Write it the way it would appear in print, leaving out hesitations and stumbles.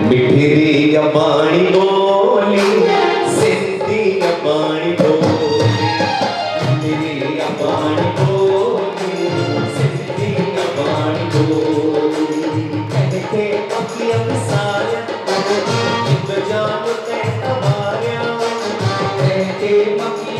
मिठी दी अबाणी बोली सिंधी अबाणी बोली मिठी दी अबाणी बोली सिंधी अबाणी बोली कहते अखियां सारियां इंद जान ते तवारियां कहते अखियां